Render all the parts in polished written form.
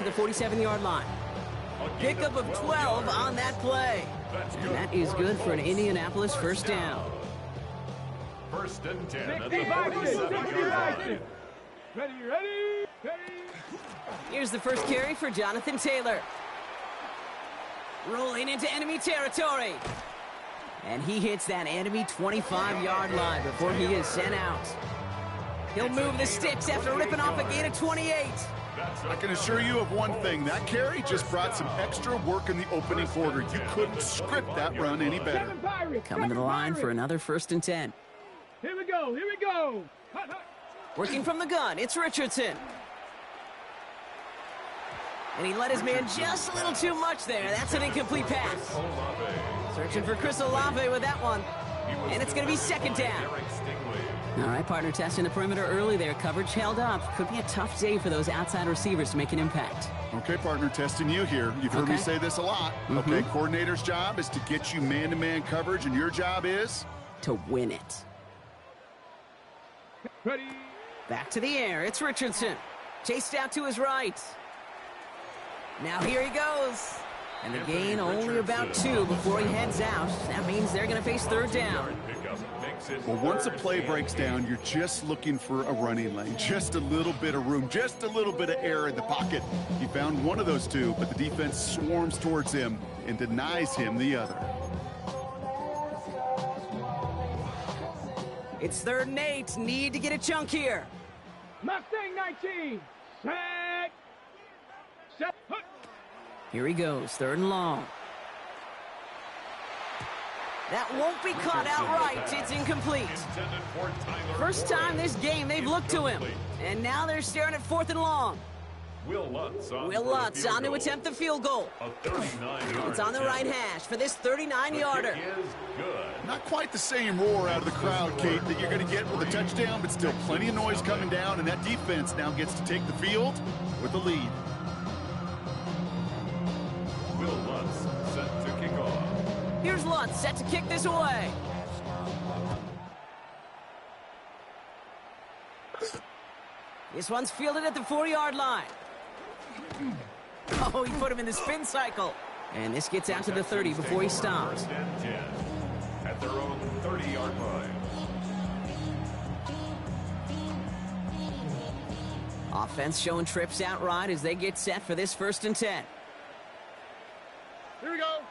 the 47-yard line. Pickup of 12 on that play. And that is good for an Indianapolis first down. First and 10 at the 47-yard line. Ready. Here's the first carry for Jonathan Taylor. Rolling into enemy territory. And he hits that enemy 25-yard line before he is sent out. He'll move the sticks after ripping off a gain of 28. I can assure you of one thing. That carry just brought some extra work in the opening quarter. You couldn't script that run any better. Coming to the line for another first and 10. Here we go. Working from the gun, it's Richardson. And he let his man just a little too much there. That's an incomplete pass. Searching for Chris Olave with that one. And it's going to be second down. All right, partner, testing the perimeter early there. Coverage held up. Could be a tough day for those outside receivers to make an impact. Okay, partner, testing you here. You've heard me say this a lot. Okay, coordinator's job is to get you man-to-man coverage, and your job is? To win it. Ready. Back to the air. It's Richardson. Chased out to his right. Now here he goes. And the gain only about 2 before he heads out. That means they're going to face third down. Well, once a play breaks down, you're just looking for a running lane. Just a little bit of room, just a little bit of air in the pocket. He found one of those two, but the defense swarms towards him and denies him the other. It's 3rd and 8. Need to get a chunk here. Mustang 19. Set. Here he goes, 3rd and long. That won't be caught outright. It's incomplete. First time this game they've looked to him. And now they're staring at 4th and long. Will Lutz on to attempt the field goal. It's on the right hash for this 39-yarder. Not quite the same roar out of the crowd, Kate, that you're going to get with a touchdown, but still plenty of noise coming down, and that defense now gets to take the field with the lead. Will Lutz set to kick off. Here's Lutz set to kick this away. This one's fielded at the 4-yard line. Oh, he put him in the spin cycle. And this gets out to the 30 before he stops. At their own 30-yard line. Offense showing trips out right as they get set for this 1st and 10. Here we go.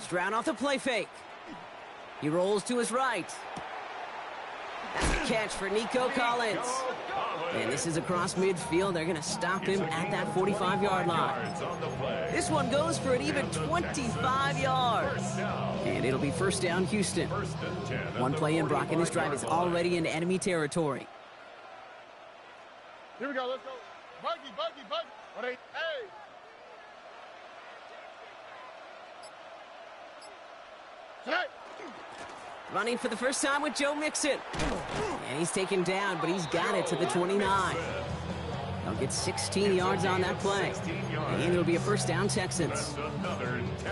Stroud off the play fake. He rolls to his right. That's a catch for Nico Collins. And this is across midfield. They're going to stop him at that 45-yard line. This one goes for an even 25 yards. And it'll be first down, Houston. One play in, Brock, and this drive is already into enemy territory. Here we go, let's go. Buggy. Hey. Running for the first time with Joe Mixon. And he's taken down, but he's got it to the 29. They'll get 16 yards on that play. And it'll be a first down, Texans.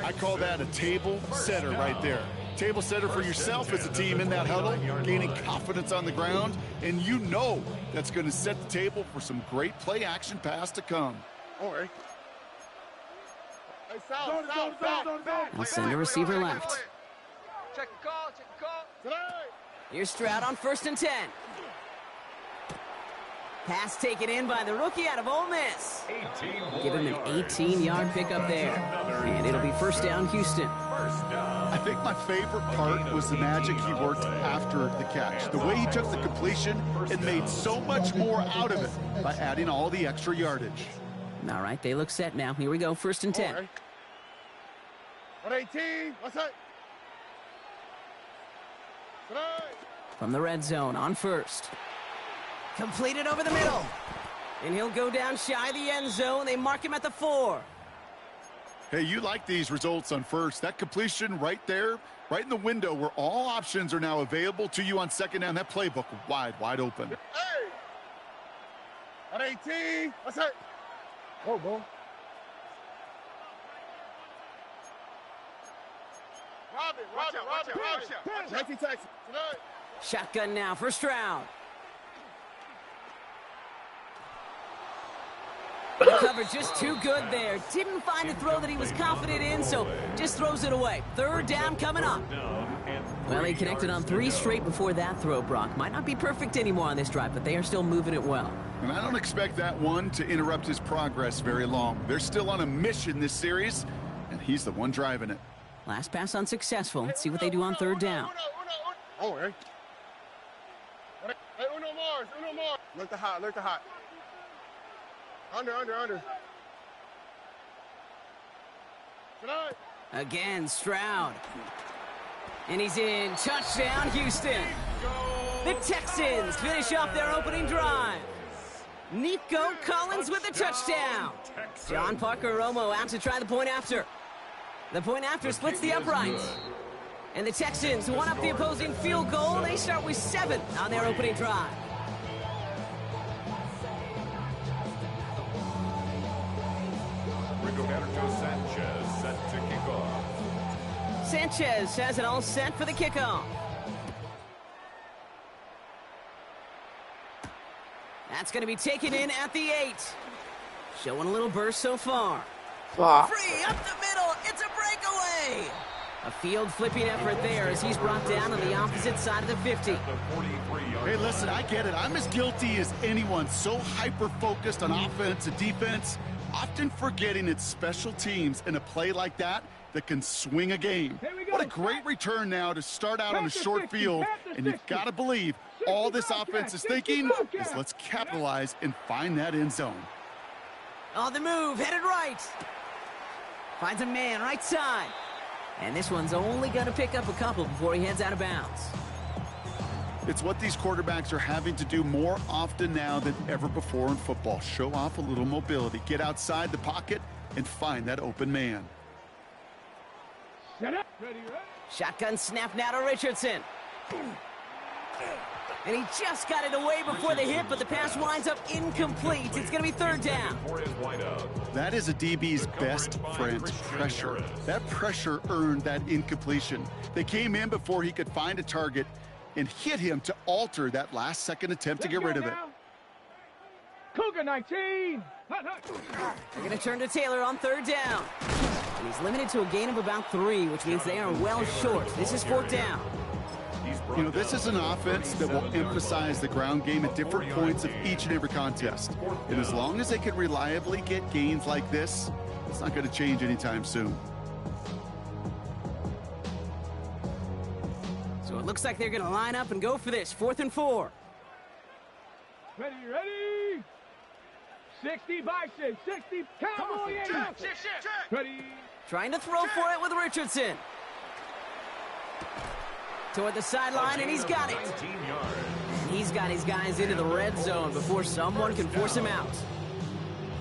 I call that a table setter right there. Table setter for yourself as a team in that huddle, gaining confidence on the ground, and you know that's going to set the table for some great play action pass to come. All right. They'll send a receiver left. Check the call. Here's Stroud on 1st and 10. Pass taken in by the rookie out of Ole Miss. Give him an 18-yard pickup there. And it'll be first down, Houston. I think my favorite part was the magic he worked after the catch. The way he took the completion and made so much more out of it by adding all the extra yardage. All right, they look set now. Here we go, 1st and 10. 118. What's that? From the red zone on 1st. Completed over the middle. And he'll go down shy of the end zone. They mark him at the 4. Hey, you like these results on 1st. That completion right there, right in the window where all options are now available to you on 2nd down. That playbook wide open. Hey! 118. What's that? Oh, boy. Robbie. Shotgun now for Stroud. The cover just too good there. Didn't find the throw that he was confident in, so just throws it away. Third down coming up. Well, he connected on 3 straight before that throw, Brock. Might not be perfect anymore on this drive, but they are still moving it well. And I don't expect that one to interrupt his progress very long. They're still on a mission this series, and he's the one driving it. Last pass unsuccessful. Let's see what they do on third down. Oh, hey. Hey, uno more. Look the hot. Under. Tonight. Again, Stroud. And he's in. Touchdown, Houston. The Texans finish off their opening drive. Nico Collins with the touchdown. John Parker Romo out to try the point after. The point after splits the uprights. And the Texans one up the opposing field goal. They start with 7 on their opening drive. Rigoberto Sanchez set to kick off. Sanchez has it all set for the kickoff. That's going to be taken in at the 8. Showing a little burst so far. Free up the middle. It's a breakaway. A field flipping effort there as he's brought down on the opposite side of the 50. Hey, listen, I get it. I'm as guilty as anyone. So hyper-focused on offense and defense, often forgetting it's special teams in a play like that can swing a game. What a great return now to start out on a short field, and you've got to believe all this offense is thinking is let's capitalize and find that end zone. On the move, headed right. Finds a man right side. And this one's only going to pick up a couple before he heads out of bounds. It's what these quarterbacks are having to do more often now than ever before in football. Show off a little mobility. Get outside the pocket and find that open man. Shotgun snap now to Richardson. And he just got it away before the hit, but the pass winds up incomplete. It's going to be third down. That is a DB's best friend, pressure. That pressure earned that incompletion. They came in before he could find a target and hit him to alter that last-second attempt to get rid of it. Cougar 19. They're going to turn to Taylor on third down. And he's limited to a gain of about 3, which means they are well short. This is fourth down. You know, this is an offense that will emphasize the ground game at different points of each and every contest. And as long as they can reliably get gains like this, it's not going to change anytime soon. So it looks like they're going to line up and go for this. 4th and 4. Ready. 60 Bison, 60 Cowboy 8. Ready. Trying to throw for it with Richardson. Toward the sideline, and he's got it. He's got his guys into the red zone before someone can force him out.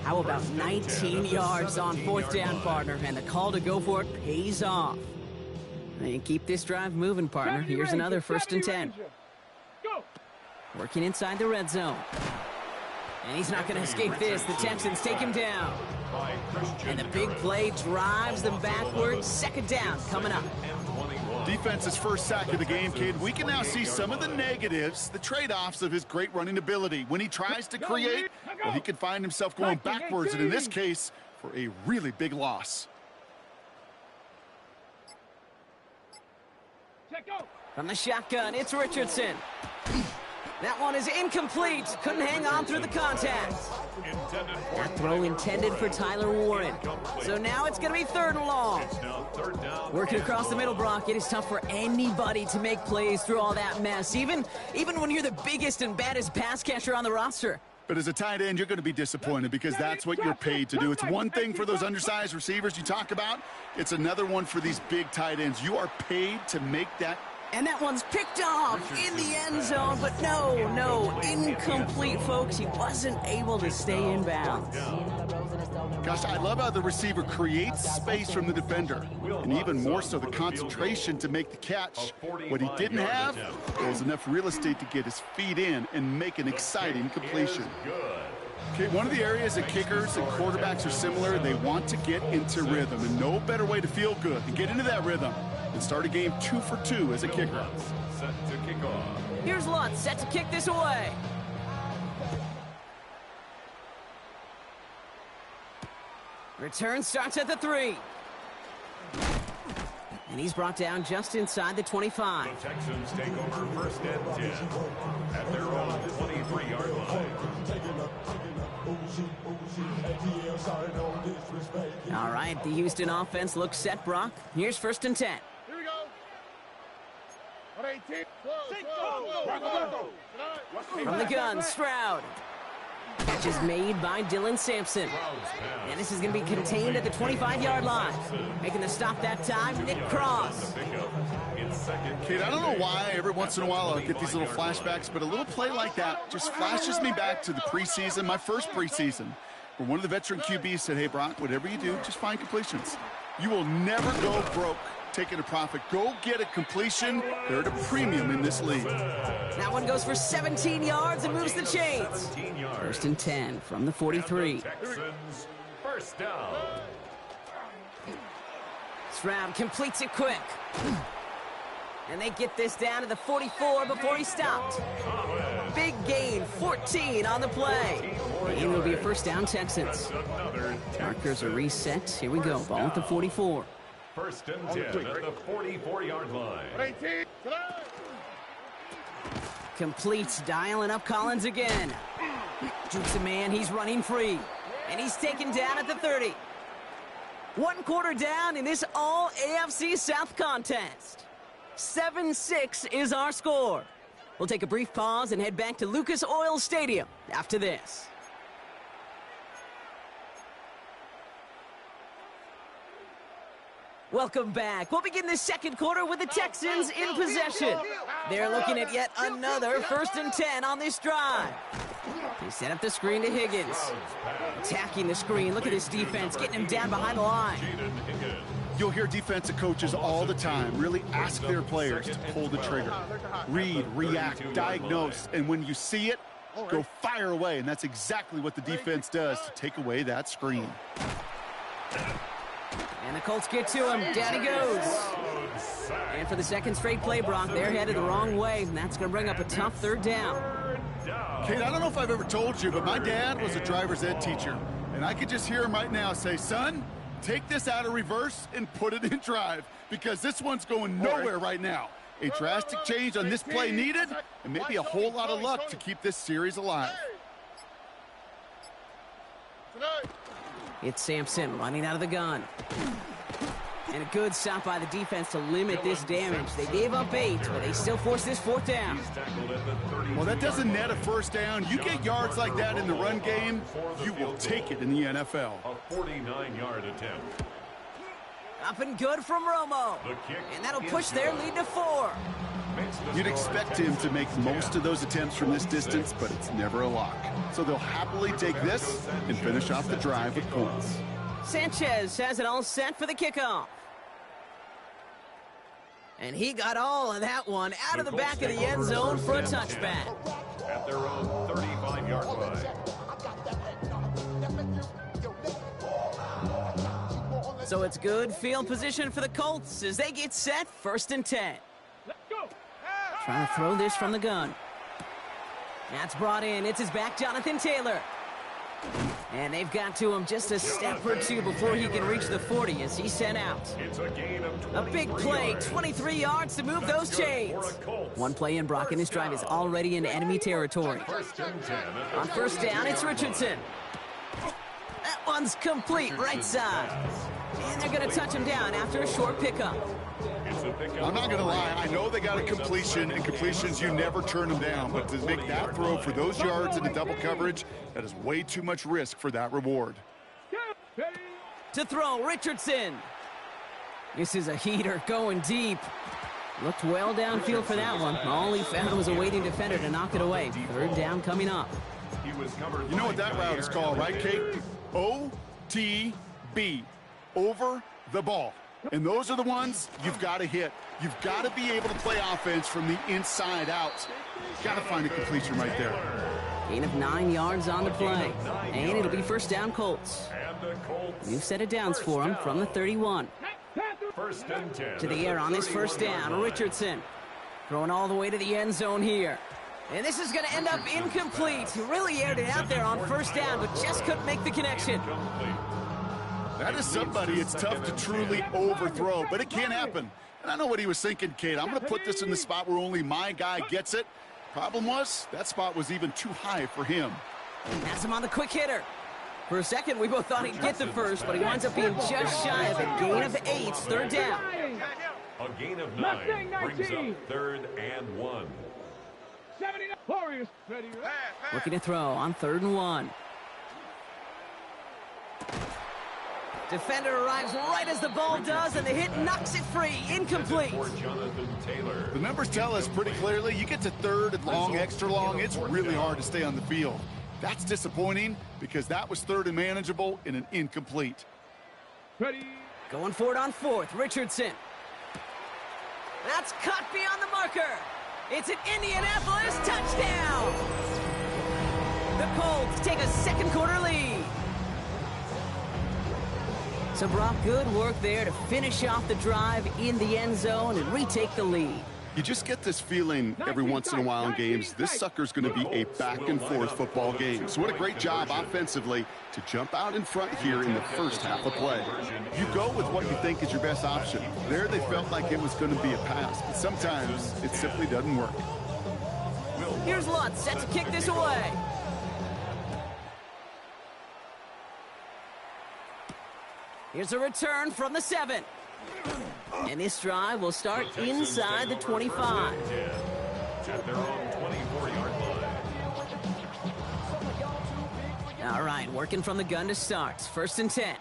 How about 19 yards on fourth down, partner? And the call to go for it pays off. And keep this drive moving, partner. Here's another 1st and 10. Working inside the red zone. And he's not going to escape this. The Texans take him down. And the big play drives them backwards. 2nd down coming up. Defense's first sack of the game, kid. We can now see some of the negatives, the trade-offs of his great running ability. When he tries to create, well, he can find himself going backwards, and in this case, for a really big loss. From the shotgun, it's Richardson. That one is incomplete. Couldn't hang on through the contact. That throw intended for Tyler Warren. So now it's going to be 3rd and long. Working across the middle, Brock. It is tough for anybody to make plays through all that mess, even when you're the biggest and baddest pass catcher on the roster. But as a tight end, you're going to be disappointed because that's what you're paid to do. It's one thing for those undersized receivers you talk about. It's another one for these big tight ends. You are paid to make that. And that one's picked off in the end zone, but no, incomplete, folks. He wasn't able to stay in bounds. Gosh, I love how the receiver creates space from the defender, and even more so the concentration to make the catch. What he didn't have was enough real estate to get his feet in and make an exciting completion. Okay, one of the areas that kickers and quarterbacks are similar, they want to get into rhythm, and no better way to feel good and get into that rhythm and start a game 2 for 2 as a kicker. Set to kick off. Here's Lutz set to kick this away. Return starts at the 3. And he's brought down just inside the 25. The Texans take over 1st and 10 at their own 23-yard line. All right, the Houston offense looks set, Brock. Here's 1st and 10. Here we go. 118. From the gun, Stroud. Catch is made by Dylan Sampson. And this is going to be contained at the 25-yard line. Making the stop that time, Nick Cross. Kate, I don't know why every once in a while I'll get these little flashbacks, but a little play like that just flashes me back to the preseason, my first preseason, where one of the veteran QBs said, hey, Brock, whatever you do, just find completions. You will never go broke taking a profit. Go get a completion. They're at a premium in this league. That one goes for 17 yards and moves the chains. 1st and 10 from the 43. Texans, 1st down. Stroud completes it quick. And they get this down to the 44 before he stopped. Big gain, 14 on the play. It will be a 1st down, Texans. Markers are reset. Here we go. Ball at the 44. 1st and 10 at the 44-yard line. 118. Completes, dialing up Collins again. Jukes a man, he's running free. And he's taken down at the 30. 1 quarter down in this all AFC South contest. 7-6 is our score. We'll take a brief pause and head back to Lucas Oil Stadium after this. Welcome back. We'll begin the 2nd quarter with the Texans in possession. They're looking at yet another 1st and 10 on this drive. They set up the screen to Higgins. Attacking the screen. Look at this defense, getting him down behind the line. You'll hear defensive coaches all the time really ask their players to pull the trigger. Read, react, diagnose, and when you see it, go fire away. And that's exactly what the defense does to take away that screen. And the Colts get to him. Down he goes. And for the 2nd straight play, Brock, they're headed the wrong way, and that's going to bring up a tough 3rd down. Kate, I don't know if I've ever told you, but my dad was a driver's ed teacher. And I could just hear him right now say, son, take this out of reverse and put it in drive, because this one's going nowhere right now. A drastic change on this play needed, and maybe a whole lot of luck to keep this series alive. It's Sampson running out of the gun. And a good stop by the defense to limit this damage. They gave up 8, but they still forced this 4th down. Well, that doesn't net a 1st down. You get yards like that in the run game, you will take it in the NFL. A 49-yard attempt. Up and good from Romo. And that'll push their lead to 4. You'd expect him to make most of those attempts from this distance, but it's never a lock. So they'll happily take this and finish off the drive with points. Sanchez has it all set for the kickoff. And he got all of that one out of the back of the end zone for a touchback. At their own 35-yard line. So it's good field position for the Colts as they get set 1st and 10. Let's go. Trying to throw this from the gun. That's brought in. It's his back, Jonathan Taylor. And they've got to him just a step or two before he can reach the 40 as he's sent out. It's a gain of A big play, 23 yards to move those chains. 1 play in, Brock, and this drive is already in enemy territory. 1st and 10. On 1st down, it's Richardson. That one's complete right side. And they're going to touch him down after a short pickup. I'm not going to lie. I know they got a completion, and completions, you never turn them down. But to make that throw for those yards in the double coverage, that is way too much risk for that reward. To throw, Richardson. This is a heater going deep. Looked well downfield for that one. All he found was a waiting defender to knock it away. 3rd down coming up. You know what that route is called, right, Kate? OTB. Over the ball. And those are the ones you've got to hit. You've got to be able to play offense from the inside out. Got to find a completion right there. Gain of 9 yards on the play. And it'll be 1st down Colts. New set of downs for him from the 31. 1st and 10. To the air on this 1st down. Richardson throwing all the way to the end zone here. And this is going to end up incomplete. He really aired it out there on 1st down, but just couldn't make the connection. That is somebody it's tough to truly overthrow, but it can happen. And I know what he was thinking, Kate. I'm going to put this in the spot where only my guy gets it. Problem was, that spot was even too high for him. That's him on the quick hitter. For a second, we both thought he'd get the first, but he winds up being just shy of a gain of 8, third down. A gain of 9 brings up 3rd and 1. 79 Warriors. Ready, Looking to throw on 3rd and 1. Defender arrives right as the ball does, and the hit knocks it free. Incomplete. For Jonathan Taylor. The numbers tell us pretty clearly, you get to 3rd and long, extra long, it's really hard to stay on the field. That's disappointing because that was 3rd and manageable in an incomplete. Ready. Going for it on 4th, Richardson. That's cut beyond the marker. It's an Indianapolis touchdown. The Colts take a second quarter lead. So, Brock, good work there to finish off the drive in the end zone and retake the lead. You just get this feeling every once in a while in games, this sucker's going to be a back-and-forth football game. So what a great job offensively to jump out in front here in the first half of play. You go with what you think is your best option. There they felt like it was going to be a pass, but sometimes it simply doesn't work. Here's Lutz set to kick this away. Here's a return from the 7. And this drive will start inside the 25. At their own 24-yard line. All right, working from the gun to start. 1st and 10.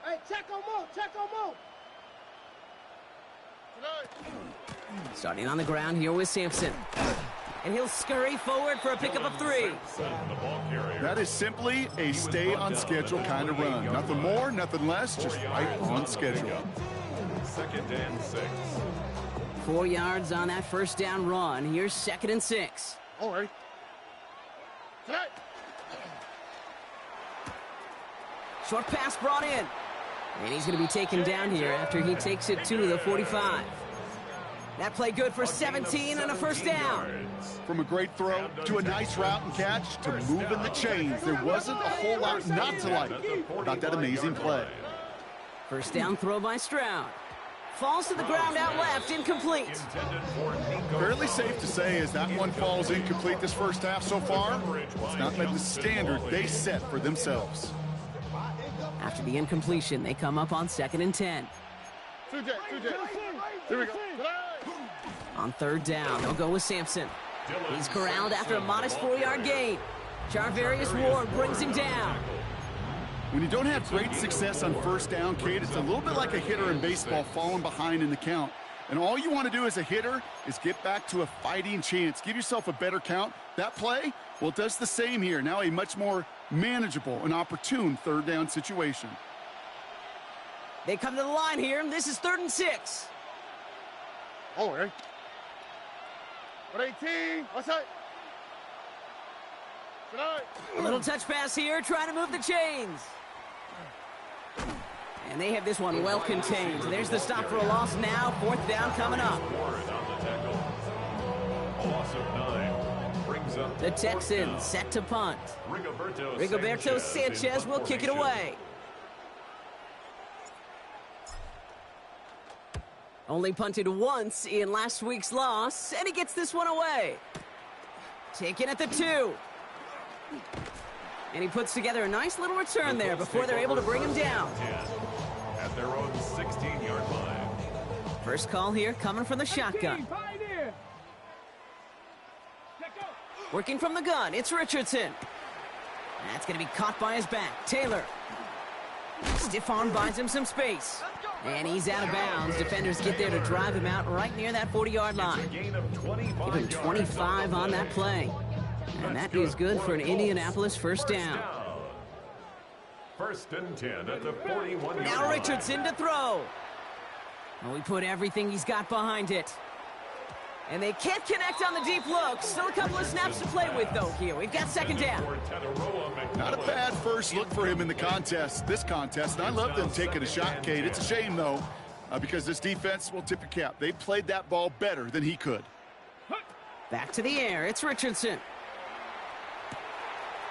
Hey, check on Mo. Starting on the ground here with Sampson. And he'll scurry forward for a pickup of 3. That is simply a stay-on-schedule kind of run. Nothing more, nothing less, just right on schedule. 2nd and 6. 4 yards on that first down run. Here's 2nd and 6. All right. Short pass brought in. And he's going to be taken down here after he takes it to the 45. That play good for 17 and a first down. From a great throw to a nice route and catch to moving the chains, there wasn't a whole lot not to like about that amazing play. First down throw by Stroud. Falls to the ground out left, incomplete. Fairly safe to say as that one falls incomplete this first half so far, it's not met the standard they set for themselves. After the incompletion, they come up on 2nd and 10. Here we go. On 3rd down, they'll go with Sampson. He's corralled after a modest 4-yard gain. Charvarius Ward brings him down. When you don't have great success on first down, Kate, it's a little bit like a hitter in baseball falling behind in the count. And all you want to do as a hitter is get back to a fighting chance. Give yourself a better count. That play, well, it does the same here. Now a much more manageable and opportune 3rd down situation. They come to the line here, and this is 3rd and 6. All right. 18. What's that? A little touch pass here, trying to move the chains. And they have this one well contained. There's the stop for a loss now. 4th down coming up. The Texans set to punt. Rigoberto Sanchez will kick it away. Only punted once in last week's loss, and he gets this one away. Taken at the 2. And he puts together a nice little return there before they're able to bring him down. At their own 16-yard line. First call here coming from the shotgun. Working from the gun, it's Richardson. That's going to be caught by his back. Taylor. Stiff arm buys him some space. And he's out of bounds. Defenders get there to drive him out right near that 40-yard line. Give him 25 on that play. And that is good for an Indianapolis first down. 1st and 10 at the 41-yard line. Now Richardson to throw. Well, we put everything he's got behind it. And they can't connect on the deep look. Still a couple of snaps to play with, though, here. We've got 2nd down. Not a bad first look for him in the this contest. And I love them taking a shot, Kate. It's a shame, though, because this defense will tip your cap. They played that ball better than he could. Back to the air. It's Richardson.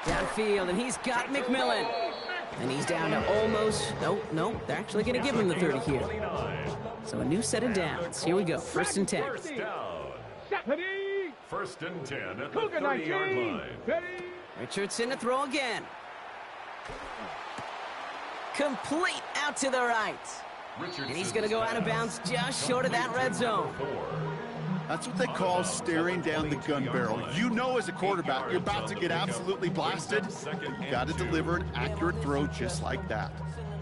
Downfield, and he's got McMillan. And he's down to almost... Nope. They're actually going to give him the 30 here. So a new set of downs. Here we go. 1st and 10. First down. 1st and 10 at the 30-yard line. Richardson to throw again. Complete out to the right. And he's going to go out of bounds just short of that red zone. That's what they call staring down the gun barrel. You know as a quarterback, you're about to get absolutely blasted. You got to deliver an accurate throw just like that.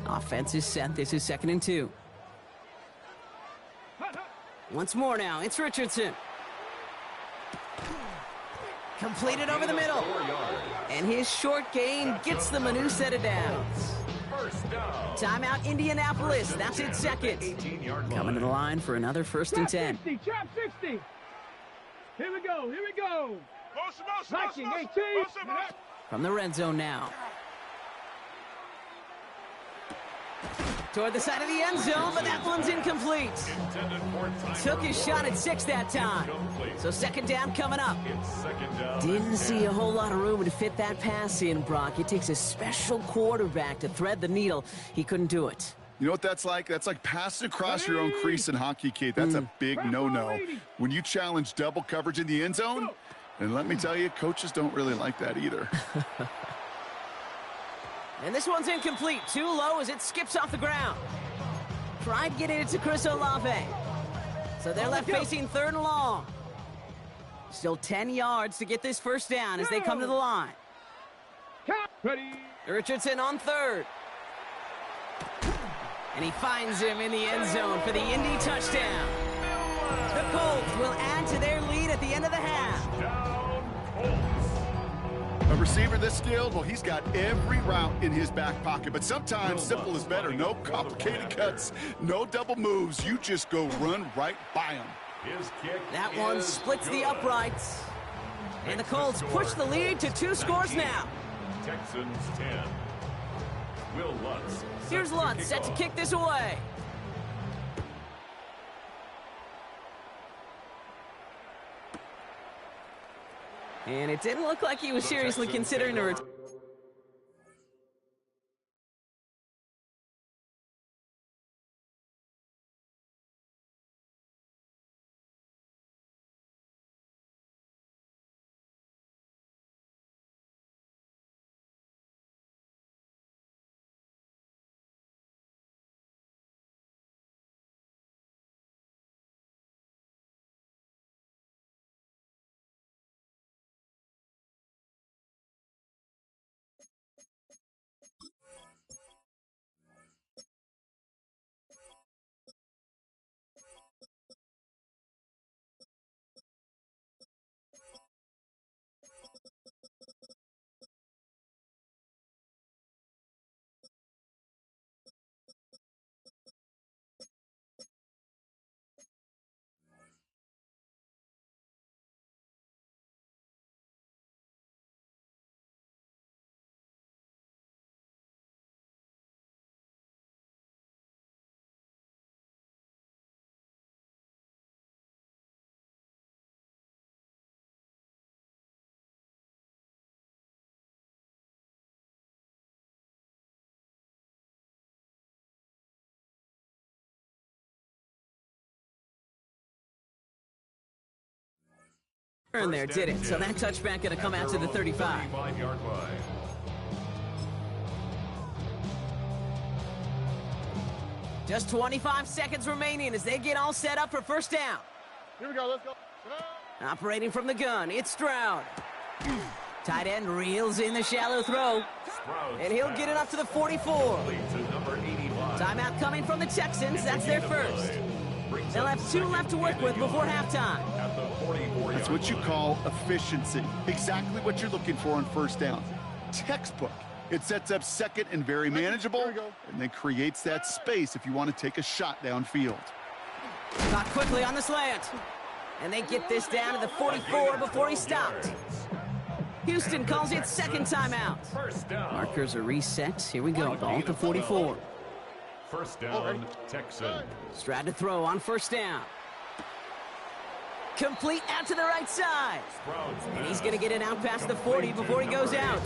Offense is set. This is 2nd and 2. Once more now, it's Richardson. Completed over the middle. And his short gain gets them a new set of downs. Timeout Indianapolis. That's it, 2nd. Coming to the line for another 1st and 10. Trap 60. Here we go. Viking 18. From the red zone now. Toward the side of the end zone, but that one's incomplete. Took his shot at 6 that time. So 2nd down coming up. Didn't see a whole lot of room to fit that pass in, Brock. It takes a special quarterback to thread the needle. He couldn't do it. You know what that's like? That's like passing across your own crease in hockey, Keith. That's a big no-no. When you challenge double coverage in the end zone, and let me tell you, coaches don't really like that either. And this one's incomplete. Too low as it skips off the ground. Tried getting it to Chris Olave. So they're left facing 3rd and long. Still 10 yards to get this 1st down as they come to the line. Richardson on 3rd. And he finds him in the end zone for the Indy touchdown. The Colts will add to their lead at the end of the half. A receiver this skilled, well, he's got every route in his back pocket. But sometimes simple is better. No complicated cuts, no double moves. You just go run right by him. That one splits the uprights. And the Colts push the lead to 2 scores now. Texans 10. Will Lutz. Here's Lutz set to kick this away. And it didn't look like he was seriously considering a return. There did it. So that touchback going to come out to the 35. 35-yard line. Just 25 seconds remaining as they get all set up for 1st down. Here we go. Let's go. Operating from the gun, it's Stroud. Tight end reels in the shallow throw. And he'll get it up to the 44. Timeout coming from the Texans. That's their 1st. They'll have 2 left to work with before halftime. That's what you call efficiency. Exactly what you're looking for on 1st down. Textbook. It sets up 2nd and very manageable, and then creates that space if you want to take a shot downfield. Caught quickly on the slant. And they get this down to the 44 before he stopped. Houston calls it 2nd timeout. Markers are reset. Here we go. Ball at the 44. 1st down, Texans. Stroud to throw on 1st down. Complete out to the right side. And he's going to get it out past the 40 before he goes out.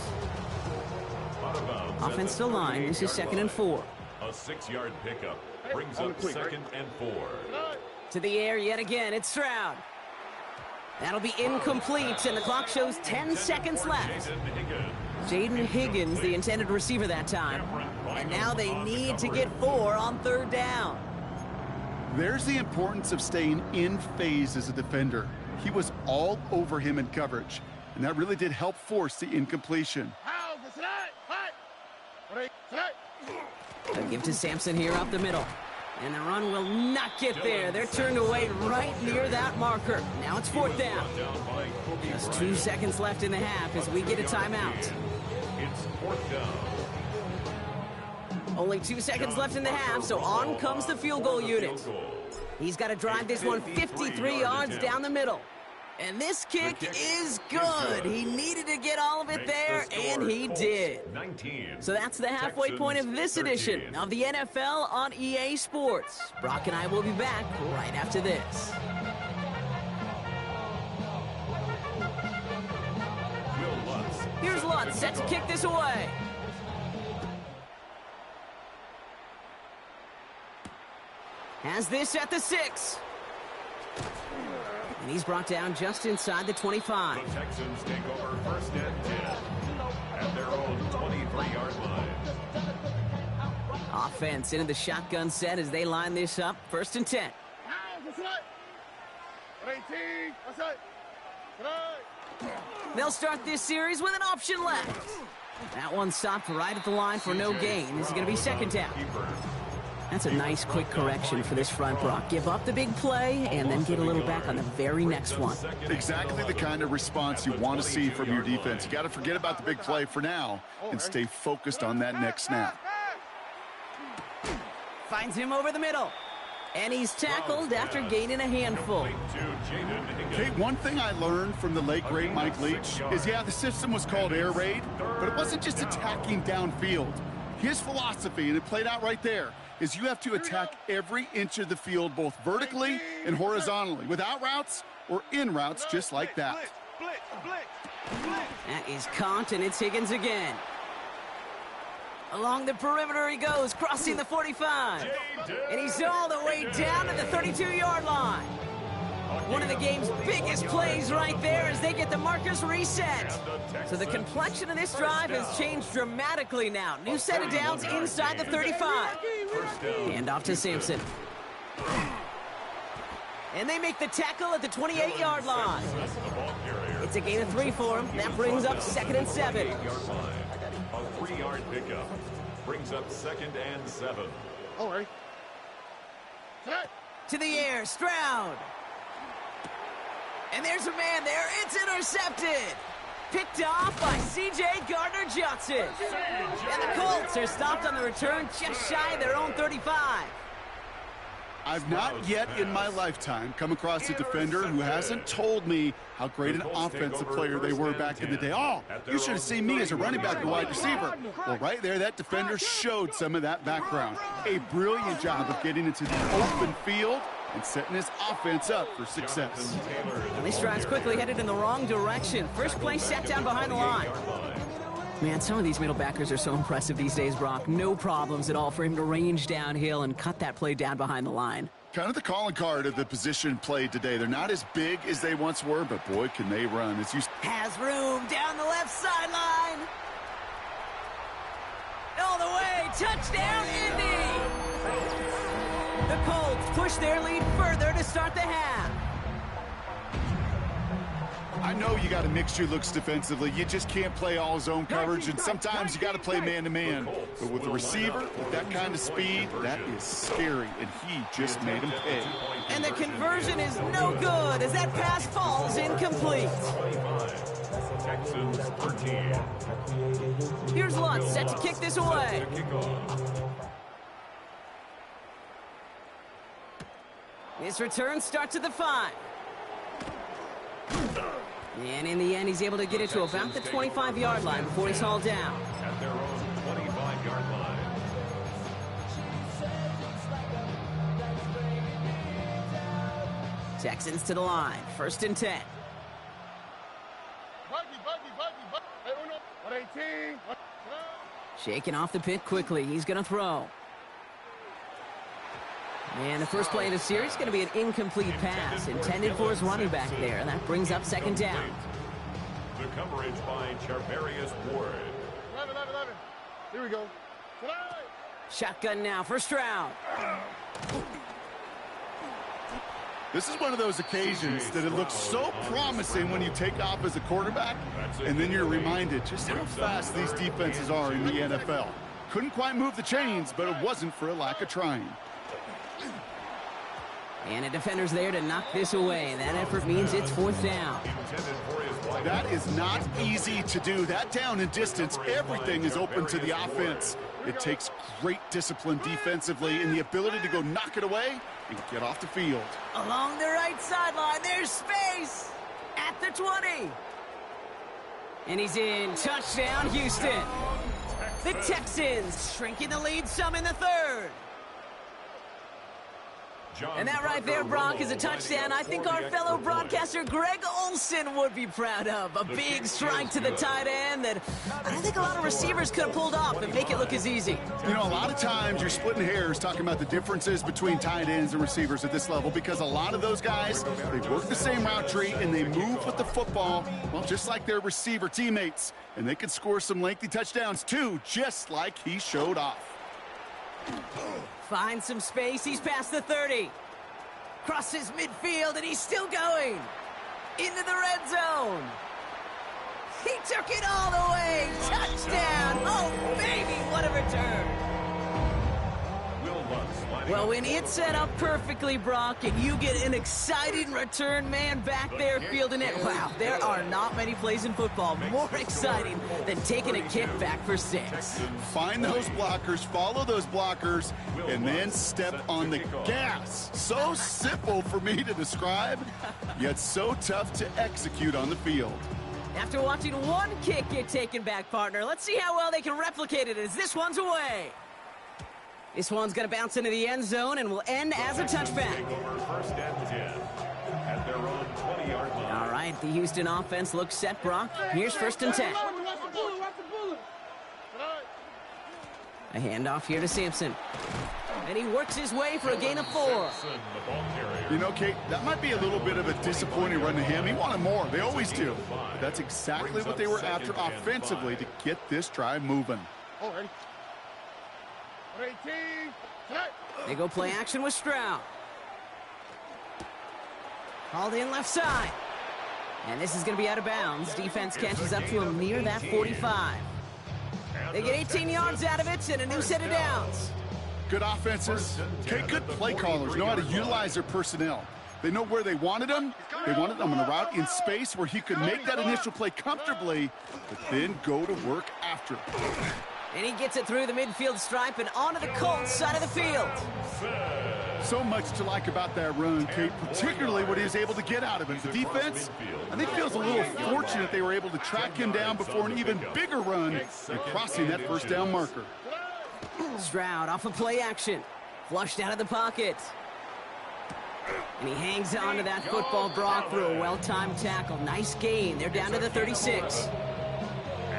Offensive line, this is 2nd and 4. A 6-yard pickup brings up 2nd and 4. To the air yet again, it's Stroud. That'll be incomplete, and the clock shows 10 seconds left. Jaden Higgins, the intended receiver that time. And now they need to get 4 on 3rd down. There's the importance of staying in phase as a defender. He was all over him in coverage, and that really did help force the incompletion. They'll give to Sampson here up the middle. And the run will not get there. They're turned away right near that marker. Now it's 4th down. Just 2 seconds left in the half as we get a timeout. It's 4th down. Only 2 seconds left in the half, so on comes the field goal unit. He's got to drive this one 53 yards down the middle. And this kick is good. He needed to get all of it there, and he did. So that's the halfway point of this edition of the NFL on EA Sports. Brock and I will be back right after this. Here's Lutz set to kick this away. Has this at the 6. And he's brought down just inside the 25. The Texans take over 1st and 10 at their own 23-yard line. Offense into the shotgun set as they line this up. 1st and 10. They'll start this series with an option left. That one stopped right at the line for no gain. This is going to be 2nd down. That's a nice quick correction for this front, Brock. Give up the big play and then get a little back on the very next one. Exactly the kind of response you want to see from your defense. You got to forget about the big play for now and stay focused on that next snap. Finds him over the middle. And he's tackled after gaining a handful. Okay, one thing I learned from the late, great Mike Leach is, yeah, the system was called air raid, but it wasn't just attacking downfield. His philosophy, and it played out right there, is you have to attack every inch of the field, both vertically and horizontally, without routes or in routes just like that. That is caught, and it's Higgins again. Along the perimeter he goes, crossing the 45. And he's all the way down to the 32-yard line. One of the game's biggest plays right there as they get the markers reset. So the complexion of this drive has changed dramatically now. New set of downs inside the 35. Hand off to Sampson. And they make the tackle at the 28-yard line. It's a gain of 3 for him. That brings up 2nd and 7. A 3-yard pickup brings up 2nd and 7. All right. To the air, Stroud. And there's a man there. It's intercepted. Picked off by C.J. Gardner-Johnson. And the Colts are stopped on the return just shy of their own 35. I've not yet in my lifetime come across a defender who hasn't told me how great an offensive player they were back in the day. Oh, you should have seen me as a running back and wide receiver. Well, right there, that defender showed some of that background. A brilliant job of getting into the open field and setting his offense up for success. And this drive's quickly headed in the wrong direction. First play set down behind the line. Man, some of these middle backers are so impressive these days, Brock. No problems at all for him to range downhill and cut that play down behind the line. Kind of the calling card of the position played today. They're not as big as they once were, but boy, can they run. It's used. Has room down the left sideline. All the way, touchdown, Indy! The Colts push their lead further to start the half. I know you got to mix your looks defensively. You just can't play all zone coverage, and sometimes you got to play man-to-man. But with a receiver with that kind of speed, that is scary, and he just made him pay. And the conversion is no good as that pass falls incomplete. Texans 13. Here's Lutz set to kick this away. This return starts at the 5. And in the end, he's able to get it to about the 25-yard line before he's hauled down. At their own 25-yard line. Texans to the line. 1st and 10. Shaking off the pick quickly. He's going to throw. And the first play of the series is going to be an incomplete pass intended for his running back there. And that brings up 2nd down. The coverage by Charvarius Ward. 11. Here we go. Shotgun now for Stroud. This is one of those occasions that it looks so promising when you take off as a quarterback, and then you're reminded just how fast these defenses are in the NFL. Couldn't quite move the chains, but it wasn't for a lack of trying. And a defender's there to knock this away. That effort means it's 4th down. That is not easy to do. That down and distance, everything is open to the offense. It takes great discipline defensively and the ability to go knock it away and get off the field. Along the right sideline, there's space at the 20. And he's in. Touchdown, Houston. The Texans shrinking the lead some in the 3rd. And that right there, Brock, is a touchdown I think our fellow broadcaster Greg Olsen would be proud of. A big strike to the tight end that I don't think a lot of receivers could have pulled off and make it look as easy. You know, a lot of times you're splitting hairs talking about the differences between tight ends and receivers at this level because a lot of those guys, they work the same route tree and they move with the football, well, just like their receiver teammates. And they can score some lengthy touchdowns, too, just like he showed off. Finds some space. He's past the 30. Crosses midfield, and he's still going. Into the red zone. He took it all the way. Touchdown. Oh, baby, what a return. Well, when it's set up perfectly, Brock, and you get an exciting return man back there fielding it, wow, there are not many plays in football more exciting than taking a kick back for 6. Find those blockers, follow those blockers, and then step on the gas. So simple for me to describe, yet so tough to execute on the field. After watching one kick get taken back, partner, let's see how well they can replicate it as this one's away. This one's going to bounce into the end zone and will end as a touchback. All right, the Houston offense looks set, Brock. Here's 1st and 10. A handoff here to Sampson. And he works his way for a gain of 4. You know, Kate, that might be a little bit of a disappointing run to him. He wanted more. They always do. But that's exactly what they were after offensively to get this drive moving. They go play action with Stroud. Called in left side. And this is going to be out of bounds. Defense catches up to him near that 45. They get 18 yards out of it and a new set of downs. Good offenses. Okay, good play callers know how to utilize their personnel. They know where they wanted them. They wanted them on a route in space where he could make that initial play comfortably, but then go to work after. And he gets it through the midfield stripe and onto the Colts side of the field. So much to like about that run, Kate, particularly what he was able to get out of it. The defense, I think, feels a little fortunate they were able to track him down before an even bigger run and crossing that 1st down marker. Stroud off of play action. Flushed out of the pocket. And he hangs on to that football, Brock, through a well-timed tackle. Nice gain. They're down to the 36.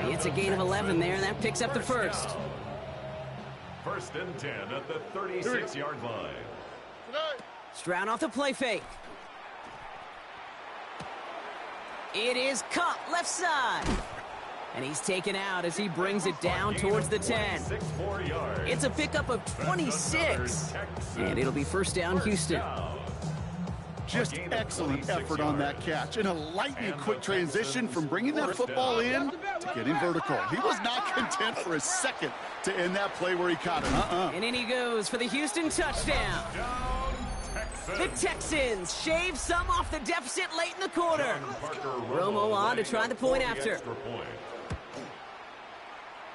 It's a gain of 11 there, and that picks up the 1st. 1st and 10 at the 36-yard line. Stroud off the play fake. It is caught left side. And he's taken out as he brings it down towards the 10. It's a pickup of 26. And it'll be 1st down, Houston. Just excellent effort on that catch and a lightning quick transition from bringing that football in to getting vertical. He was not content for a second to end that play where he caught it. And in he goes for the Houston touchdown. The Texans shave some off the deficit late in the quarter. Romo on to try the point after.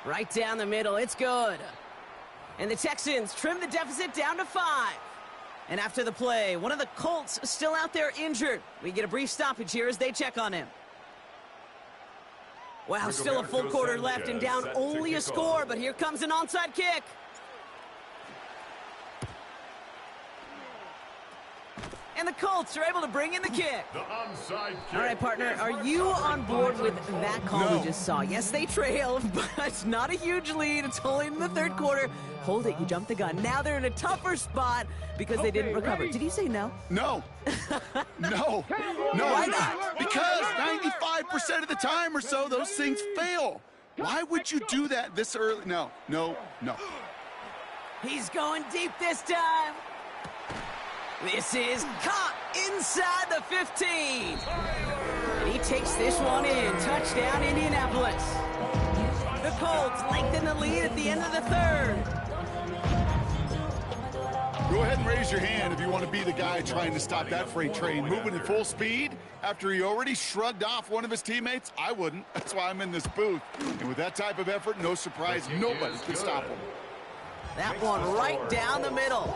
Right down the middle, it's good. And the Texans trim the deficit down to 5. And after the play, one of the Colts still out there injured. We get a brief stoppage here as they check on him. Wow, still a full quarter left and down only a score, but here comes an onside kick. And the Colts are able to bring in the kick. The onside kick. All right, partner, are you on board with that call No. we just saw? Yes, they trailed, but it's not a huge lead. It's only in the third quarter. Hold it, you jumped the gun. Now they're in a tougher spot because they didn't recover. ready? Did you say no? No. No. No. Why not? Because 95% of the time or so, those things fail. Why would you do that this early? No. He's going deep this time. This is caught inside the 15. And he takes this one in. Touchdown, Indianapolis. The Colts lengthen the lead at the end of the third. Go ahead and raise your hand if you want to be the guy trying to stop that freight train moving at full speed after he already shrugged off one of his teammates. I wouldn't. That's why I'm in this booth. And with that type of effort, no surprise, nobody could stop him. That one right down the middle.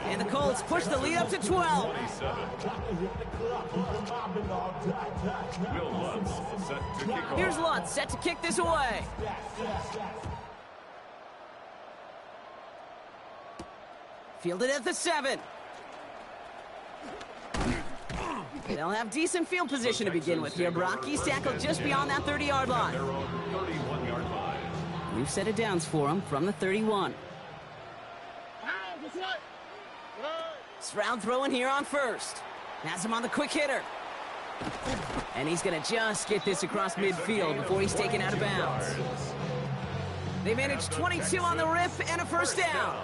And the Colts push the lead up to 12. Will Lutz set to kick off. Here's Lutz set to kick this away. Fielded at the 7. They'll have decent field position to begin with here, Brock. He's tackled just beyond that 30-yard line. Their own 31-yard line. We've set it downs for him from the 31. Stroud throwing here on first. Has him on the quick hitter. And he's going to just get this across midfield before he's taken out of bounds. They managed 22 on the rip and a first down.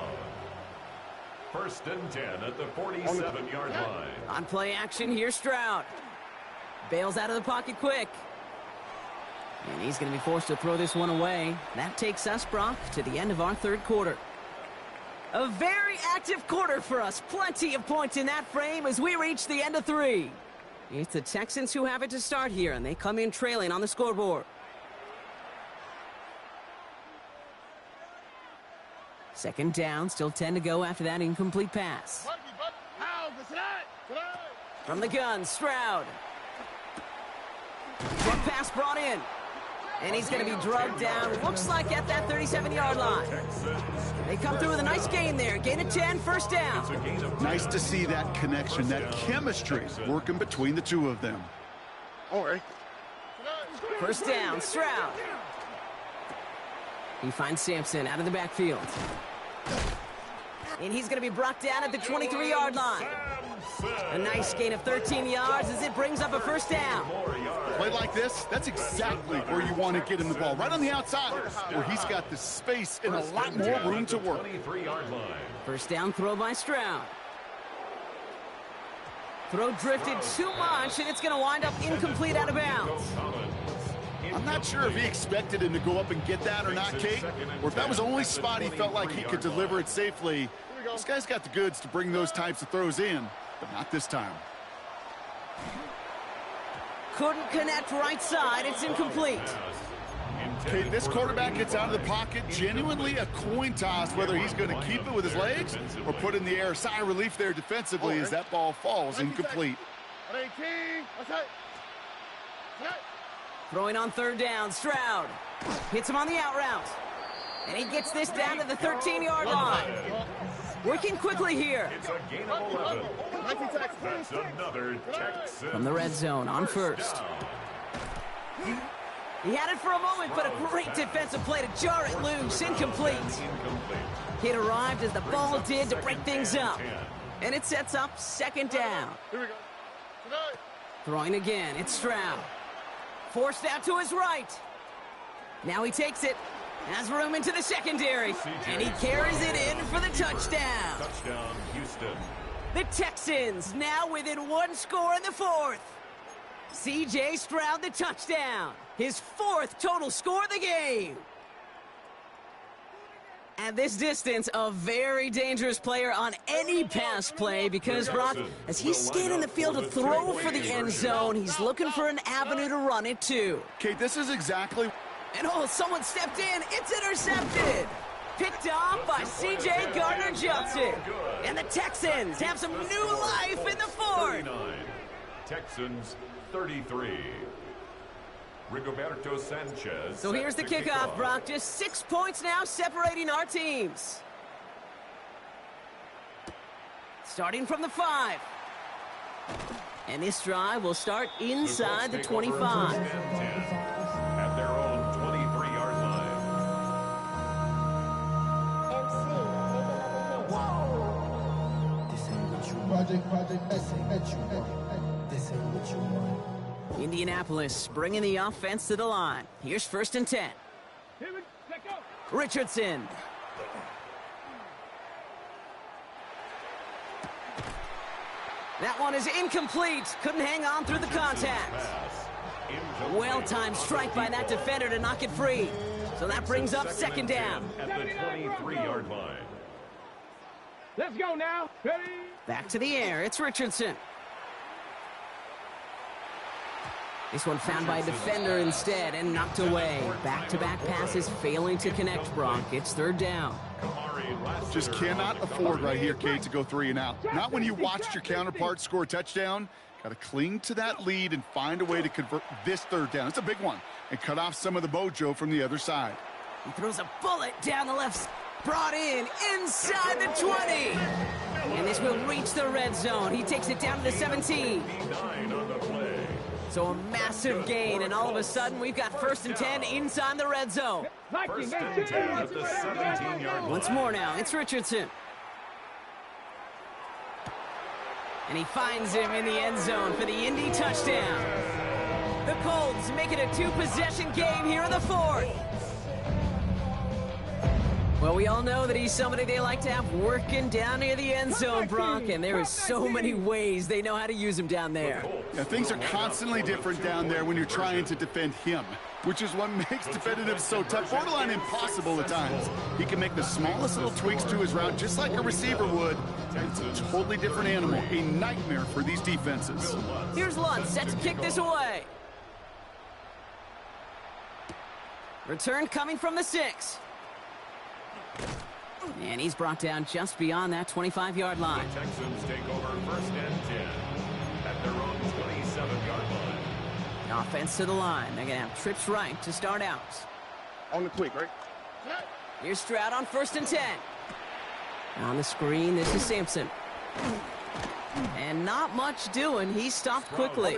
First and 10 at the 47-yard line. On play action, here's Stroud. Bails out of the pocket quick. And he's going to be forced to throw this one away. That takes us, Brock, to the end of our third quarter. A very active quarter for us. Plenty of points in that frame as we reach the end of 3. It's the Texans who have it to start here, and they come in trailing on the scoreboard. Second down, still 10 to go after that incomplete pass. From the gun, Stroud. Short pass brought in. And he's going to be drugged down, looks like at that 37-yard line. They come through with a nice gain there. Gain of 10, first down. Nice to see that connection, that chemistry working between the two of them. First down, Stroud. He finds Sampson out of the backfield. And he's going to be brought down at the 23-yard line. A nice gain of 13 yards as it brings up a first down. Play like this, that's exactly where you want to get him the ball, right on the outside, where he's got the space and a lot more room to work. 23-yard line. First down throw by Stroud. Throw drifted too much, and it's going to wind up incomplete out of bounds. I'm not sure if he expected him to go up and get that or not, Kate, or if that was the only spot he felt like he could deliver it safely. This guy's got the goods to bring those types of throws in, but not this time. Couldn't connect right side. It's incomplete. Kate, this quarterback gets out of the pocket, genuinely a coin toss whether he's going to keep it with his legs or put in the air. Sigh of relief there defensively as that ball falls incomplete. Throwing on third down, Stroud hits him on the out route. And he gets this down to the 13-yard line. Working quickly here. It's a gain of 11. That's another Texan. From the red zone on first. He had it for a moment, but a great defensive play to jar it loose. Incomplete. It arrived as the ball did to break things up. And it sets up second down. Throwing again, it's Stroud. Forced out to his right. Now he takes it. Has room into the secondary. And he carries it in for the touchdown. Touchdown, Houston. The Texans now within one score in the fourth. C.J. Stroud the touchdown. His fourth total score of the game. At this distance, a very dangerous player on any pass play because, Brock, as he's scanning the field to throw for the end zone, he's looking for an avenue to run it to. Kate, this is exactly... And oh, someone stepped in. It's intercepted. Picked off by C.J. Gardner-Johnson. And the Texans have some new life in the fourth. 39. Texans 33. Rigoberto Sanchez. So here's the kickoff, Brock. Just 6 points now separating our teams. Starting from the 5. And this drive will start inside the 25. First and 10 at their own 23-yard line. Indianapolis bringing the offense to the line. Here's first and 10. Richardson. That one is incomplete. Couldn't hang on through the contact. Well-timed strike by that defender to knock it free. So that brings up second down. At the 23-yard line. Let's go now. Ready? Back to the air. It's Richardson. This one found by a defender instead and knocked away. Back-to-back passes failing to connect, Brock. It's third down. Just cannot afford right here, Kate, to go 3 and out. Not when you watched your counterpart score a touchdown. Got to cling to that lead and find a way to convert this third down. It's a big one. And cut off some of the mojo from the other side. He throws a bullet down the left. Brought in inside the 20. And this will reach the red zone. He takes it down to the 17. So a massive gain, and all of a sudden we've got first and 10 inside the red zone. First and 10 at the 17-yard line. Once more now, it's Richardson. And he finds him in the end zone for the Indy touchdown. The Colts make it a 2-possession game here in the fourth. Well, we all know that he's somebody they like to have working down near the end zone, Brock, and there is so many ways they know how to use him down there. Yeah, things are constantly different down there when you're trying to defend him, which is what makes defending him so tough, borderline impossible at times. He can make the smallest little tweaks to his route just like a receiver would. It's a totally different animal, a nightmare for these defenses. Here's Lund, set to kick this away. Return coming from the 6. And he's brought down just beyond that 25-yard line. The Texans take over first and 10 at their own 27-yard line. Offense to the line. They're going to have trips right to start out. On the quick, right? Here's Stroud on first and 10. On the screen, this is Sampson. And not much doing. He stopped quickly.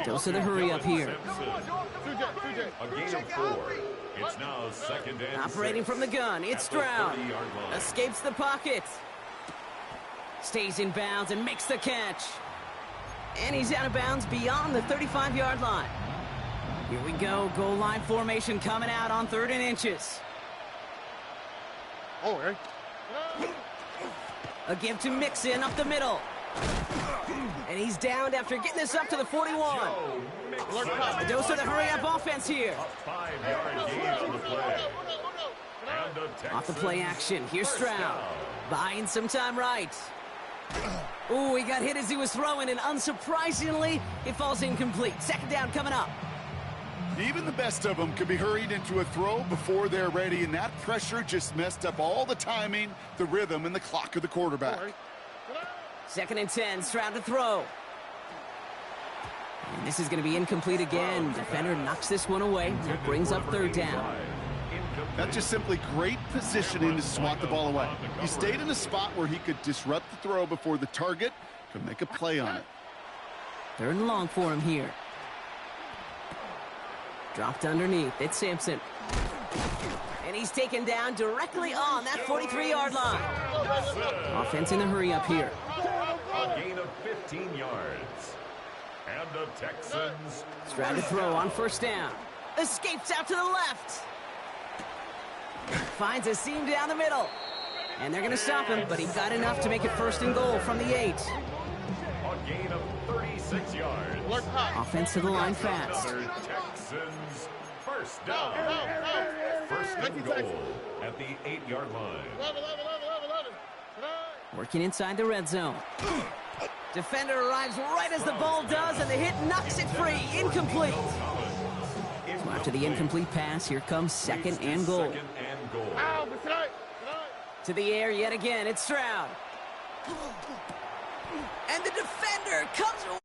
Dose of the hurry up here. A gain of 4. It's now second and Operating 6 from the gun, it's Stroud. Escapes the pocket. Stays in bounds and makes the catch. And he's out of bounds beyond the 35-yard line. Here we go, goal line formation coming out on 3rd and inches. Oh, right. A give to Mixon up the middle. And he's downed after getting this up to the 41. A dose of the hurry-up offense here. 5-yard gain on the play. And Off the play action, here's Stroud. Buying some time right. Ooh, he got hit as he was throwing, and unsurprisingly, it falls incomplete. Second down coming up. Even the best of them could be hurried into a throw before they're ready, and that pressure just messed up all the timing, the rhythm, and the clock of the quarterback. Second and 10, Stroud to throw. And this is going to be incomplete again. Defender knocks this one away. That brings up 3rd down. That's just simply great positioning to swat the ball away. He stayed in a spot where he could disrupt the throw before the target could make a play on it. 3rd and long for him here. Dropped underneath. It's Sampson. And he's taken down directly on that 43-yard line. Offense in the hurry up here. a gain of 15 yards. And the Texans... Stroud to throw on first down. Escapes out to the left. Finds a seam down the middle. And they're going to stop him, but he got enough to make it 1st and goal from the 8. A gain of 36 yards. Offense to the line fast. Texans first down. 1st and goal at the 8-yard line. Working inside the red zone. Defender arrives right as the ball does, and the hit knocks it free. Incomplete. So after the incomplete pass, here comes 2nd and goal. To the air yet again, it's Stroud. And the defender comes